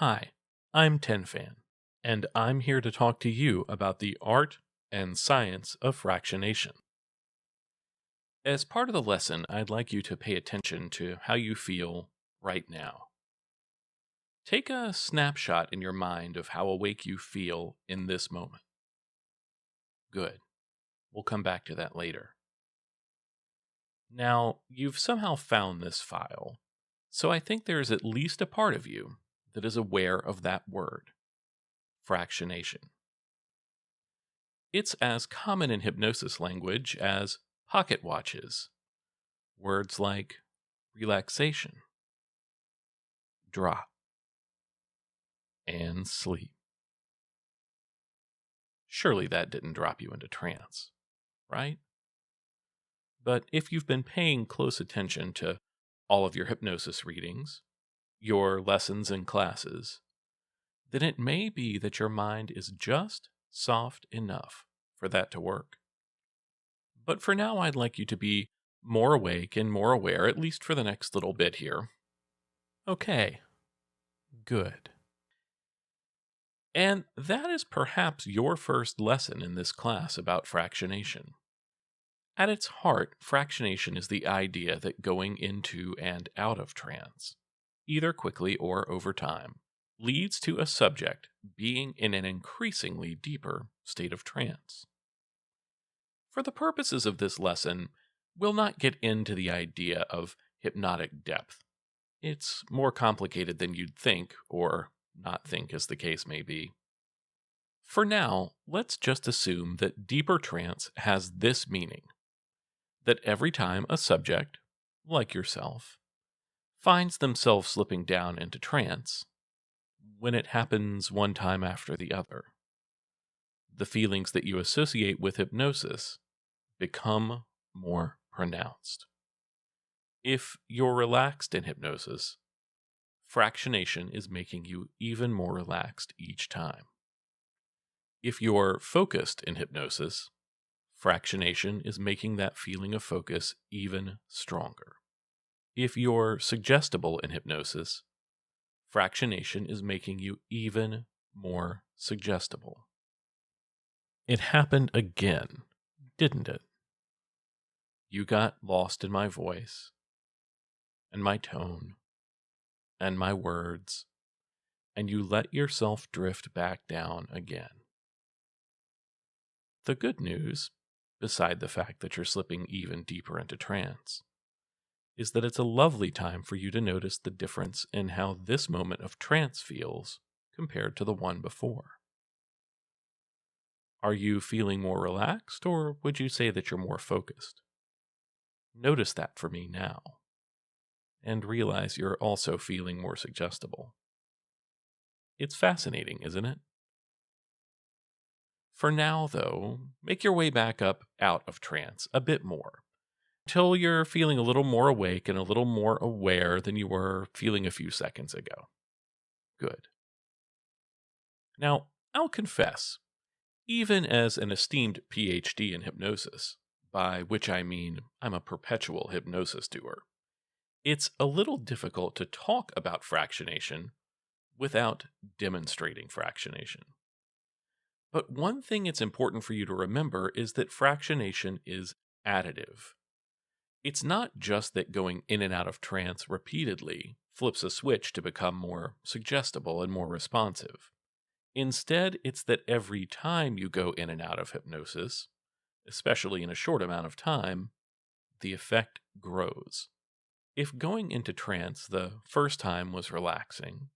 Hi, I'm Tennfan, and I'm here to talk to you about the art and science of fractionation. As part of the lesson, I'd like you to pay attention to how you feel right now. Take a snapshot in your mind of how awake you feel in this moment. Good. We'll come back to that later. Now, you've somehow found this file, so I think there is at least a part of you that is aware of that word, fractionation. It's as common in hypnosis language as pocket watches, words like relaxation, drop, and sleep. Surely that didn't drop you into trance, right? But if you've been paying close attention to all of your hypnosis readings, your lessons and classes, then it may be that your mind is just soft enough for that to work. But for now, I'd like you to be more awake and more aware, at least for the next little bit here. Okay, good. And that is perhaps your first lesson in this class about fractionation. At its heart, fractionation is the idea that going into and out of trance, either quickly or over time, leads to a subject being in an increasingly deeper state of trance. For the purposes of this lesson, we'll not get into the idea of hypnotic depth. It's more complicated than you'd think, or not think as the case may be. For now, let's just assume that deeper trance has this meaning: that every time a subject, like yourself, finds themselves slipping down into trance, when it happens one time after the other, the feelings that you associate with hypnosis become more pronounced. If you're relaxed in hypnosis, fractionation is making you even more relaxed each time. If you're focused in hypnosis, fractionation is making that feeling of focus even stronger. If you're suggestible in hypnosis, fractionation is making you even more suggestible. It happened again, didn't it? You got lost in my voice, and my tone, and my words, and you let yourself drift back down again. The good news, beside the fact that you're slipping even deeper into trance, is that it's a lovely time for you to notice the difference in how this moment of trance feels compared to the one before. Are you feeling more relaxed, or would you say that you're more focused? Notice that for me now, and realize you're also feeling more suggestible. It's fascinating, isn't it? For now, though, make your way back up out of trance a bit more, until you're feeling a little more awake and a little more aware than you were feeling a few seconds ago. Good. Now, I'll confess, even as an esteemed PhD in hypnosis, by which I mean I'm a perpetual hypnosis doer, it's a little difficult to talk about fractionation without demonstrating fractionation. But one thing it's important for you to remember is that fractionation is additive. It's not just that going in and out of trance repeatedly flips a switch to become more suggestible and more responsive. Instead, it's that every time you go in and out of hypnosis, especially in a short amount of time, the effect grows. If going into trance the first time was relaxing,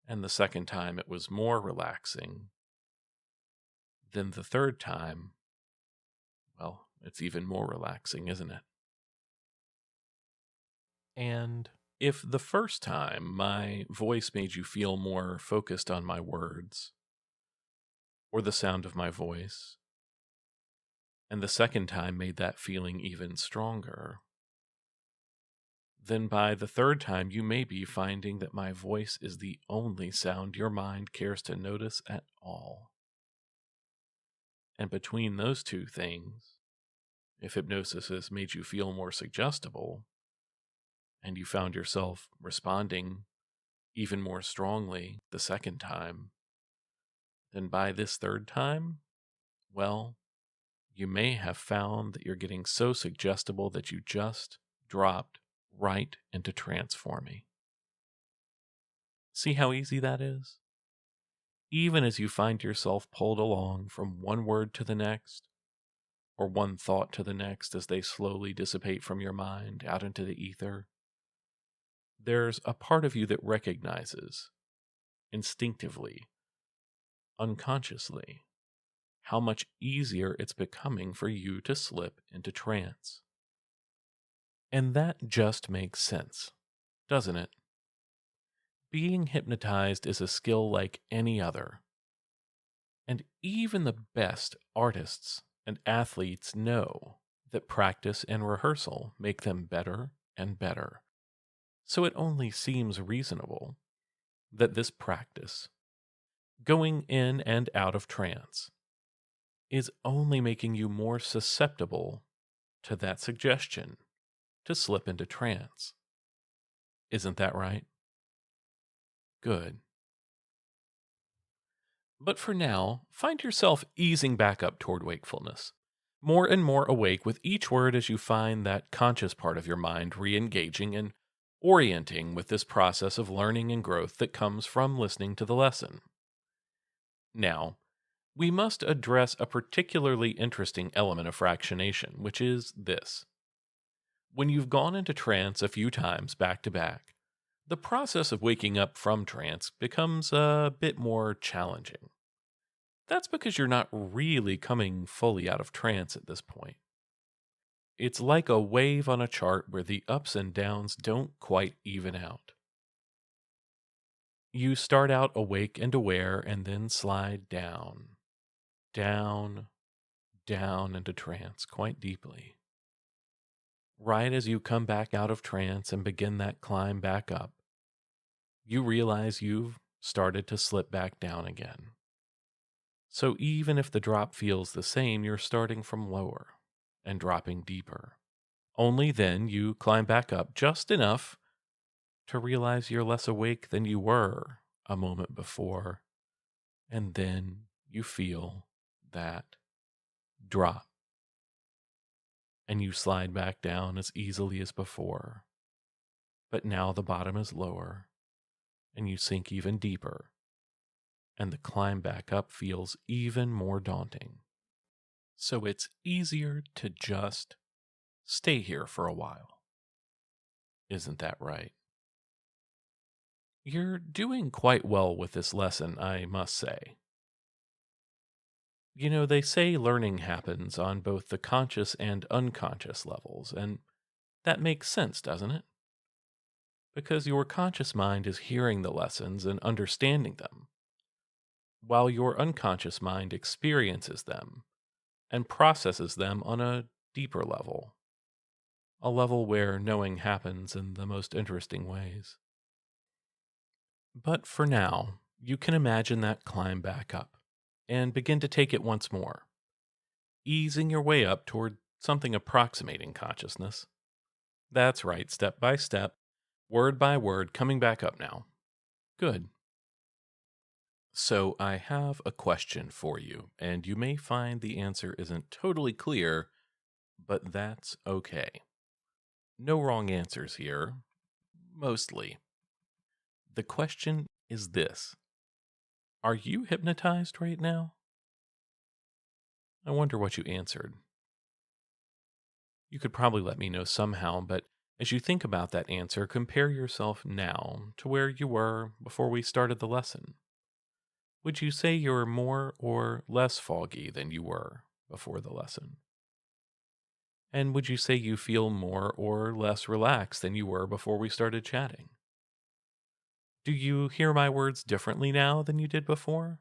and the second time it was more relaxing, then the third time, well, it's even more relaxing, isn't it? And if the first time my voice made you feel more focused on my words, or the sound of my voice, and the second time made that feeling even stronger, then by the third time you may be finding that my voice is the only sound your mind cares to notice at all. And between those two things, if hypnosis has made you feel more suggestible, and you found yourself responding even more strongly the second time, then by this third time, well, you may have found that you're getting so suggestible that you just dropped right into transforming. See how easy that is? Even as you find yourself pulled along from one word to the next, or one thought to the next as they slowly dissipate from your mind out into the ether, there's a part of you that recognizes, instinctively, unconsciously, how much easier it's becoming for you to slip into trance. And that just makes sense, doesn't it? Being hypnotized is a skill like any other. And even the best artists and athletes know that practice and rehearsal make them better and better. So it only seems reasonable that this practice, going in and out of trance, is only making you more susceptible to that suggestion to slip into trance. Isn't that right? Good. But for now, find yourself easing back up toward wakefulness, more and more awake with each word as you find that conscious part of your mind re-engaging and orienting with this process of learning and growth that comes from listening to the lesson. Now, we must address a particularly interesting element of fractionation, which is this. When you've gone into trance a few times back to back, the process of waking up from trance becomes a bit more challenging. That's because you're not really coming fully out of trance at this point. It's like a wave on a chart where the ups and downs don't quite even out. You start out awake and aware and then slide down, down, down into trance quite deeply. Right as you come back out of trance and begin that climb back up, you realize you've started to slip back down again. So even if the drop feels the same, you're starting from lower and dropping deeper. Only then you climb back up just enough to realize you're less awake than you were a moment before. And then you feel that drop. And you slide back down as easily as before. But now the bottom is lower, and you sink even deeper. And the climb back up feels even more daunting. So it's easier to just stay here for a while. Isn't that right? You're doing quite well with this lesson, I must say. You know, they say learning happens on both the conscious and unconscious levels, and that makes sense, doesn't it? Because your conscious mind is hearing the lessons and understanding them, while your unconscious mind experiences them and processes them on a deeper level, a level where knowing happens in the most interesting ways. But for now, you can imagine that climb back up and begin to take it once more, easing your way up toward something approximating consciousness. That's right, step by step, word by word, coming back up now. Good. So I have a question for you, and you may find the answer isn't totally clear, but that's okay. No wrong answers here, mostly. The question is this. Are you hypnotized right now? I wonder what you answered. You could probably let me know somehow, but as you think about that answer, compare yourself now to where you were before we started the lesson. Would you say you're more or less foggy than you were before the lesson? And would you say you feel more or less relaxed than you were before we started chatting? Do you hear my words differently now than you did before?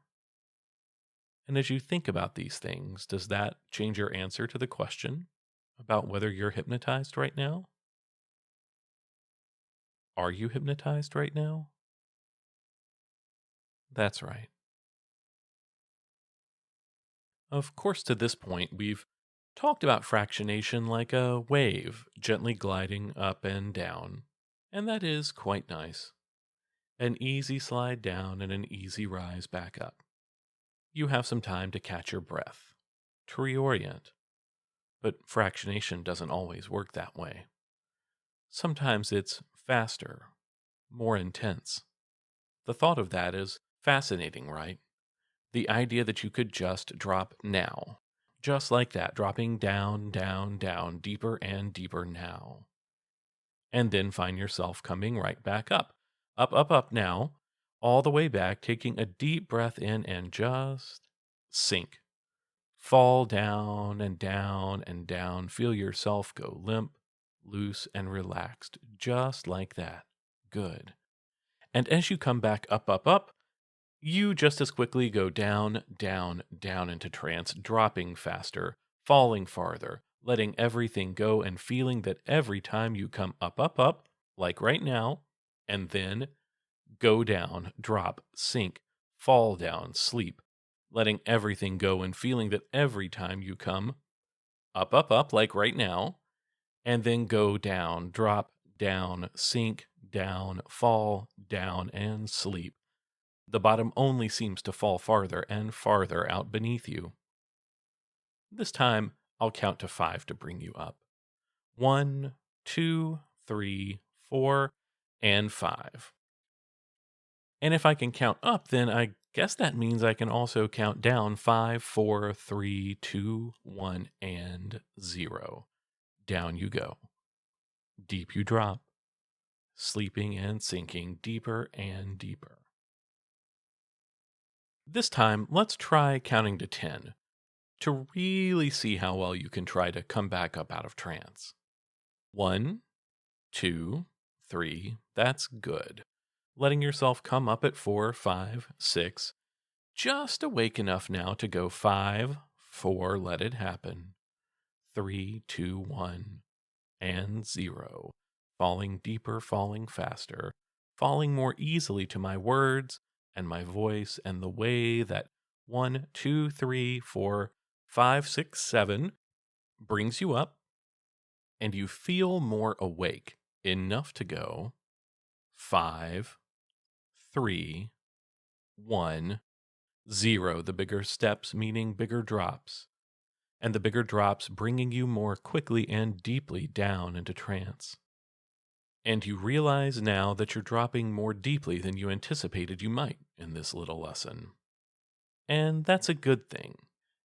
And as you think about these things, does that change your answer to the question about whether you're hypnotized right now? Are you hypnotized right now? That's right. Of course, to this point, we've talked about fractionation like a wave gently gliding up and down, and that is quite nice. An easy slide down and an easy rise back up. You have some time to catch your breath, to reorient. But fractionation doesn't always work that way. Sometimes it's faster, more intense. The thought of that is fascinating, right? The idea that you could just drop now, just like that, dropping down, down, down, deeper and deeper now. And then find yourself coming right back up, up, up now, all the way back, taking a deep breath in and just sink. Fall down and down and down. Feel yourself go limp, loose, and relaxed, just like that. Good. And as you come back up, up, up, you just as quickly go down, down, down into trance, dropping faster, falling farther, letting everything go, and feeling that every time you come up, up, up, like right now, and then go down, drop, sink, fall down, sleep, letting everything go, and feeling that every time you come up, up, like right now, and then go down, drop, down, sink, down, fall, down, and sleep. The bottom only seems to fall farther and farther out beneath you. This time, I'll count to 5 to bring you up. 1, 2, 3, 4, and 5. And if I can count up, then I guess that means I can also count down 5, 4, 3, 2, 1, and 0. Down you go. Deep you drop. Sleeping and sinking deeper and deeper. This time, let's try counting to 10 to really see how well you can try to come back up out of trance. 1, 2, 3, that's good. Letting yourself come up at 4, 5, 6, just awake enough now to go 5, 4, let it happen. 3, 2, 1, and 0. Falling deeper, falling faster, falling more easily to my words and my voice and the way that 1, 2, 3, 4, 5, 6, 7 brings you up, and you feel more awake enough to go 5, 3, 1, 0, the bigger steps meaning bigger drops, and the bigger drops bringing you more quickly and deeply down into trance. And you realize now that you're dropping more deeply than you anticipated you might in this little lesson. And that's a good thing.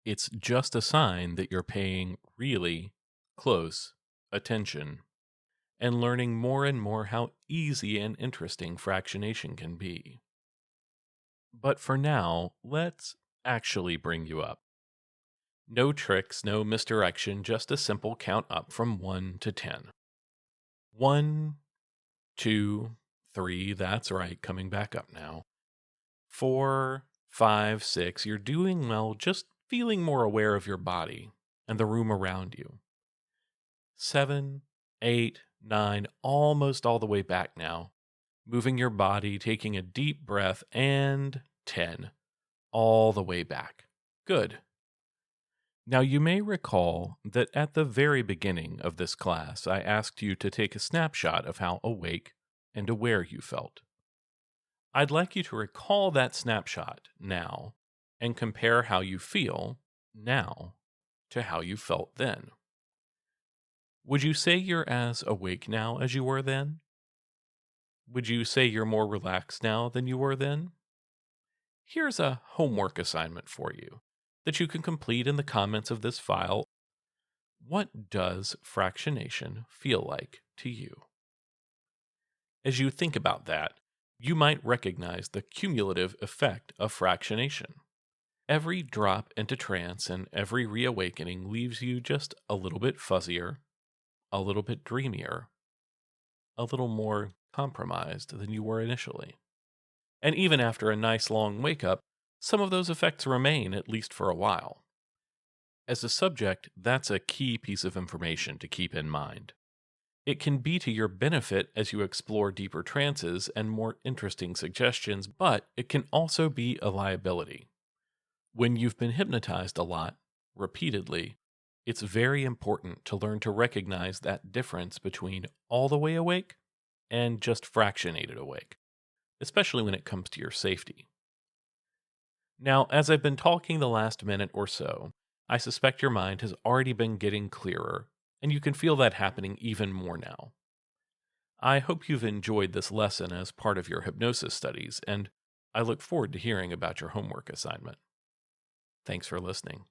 It's just a sign that you're paying really close attention and learning more and more how easy and interesting fractionation can be. But for now, let's actually bring you up. No tricks, no misdirection, just a simple count up from 1 to 10. 1, 2, 3, that's right, coming back up now. 4, 5, 6, you're doing well, just feeling more aware of your body and the room around you. 7, 8, 9, almost all the way back now. Moving your body, taking a deep breath, and 10, all the way back. Good. Now, you may recall that at the very beginning of this class, I asked you to take a snapshot of how awake and aware you felt. I'd like you to recall that snapshot now and compare how you feel now to how you felt then. Would you say you're as awake now as you were then? Would you say you're more relaxed now than you were then? Here's a homework assignment for you that you can complete in the comments of this file. What does fractionation feel like to you? As you think about that, you might recognize the cumulative effect of fractionation. Every drop into trance and every reawakening leaves you just a little bit fuzzier, a little bit dreamier, a little more compromised than you were initially. And even after a nice long wake up, some of those effects remain at least for a while. As a subject, that's a key piece of information to keep in mind. It can be to your benefit as you explore deeper trances and more interesting suggestions, but it can also be a liability. When you've been hypnotized a lot, repeatedly, it's very important to learn to recognize that difference between all the way awake and just fractionated awake. especially when it comes to your safety. Now, as I've been talking the last minute or so, I suspect your mind has already been getting clearer, and you can feel that happening even more now. I hope you've enjoyed this lesson as part of your hypnosis studies, and I look forward to hearing about your homework assignment. Thanks for listening.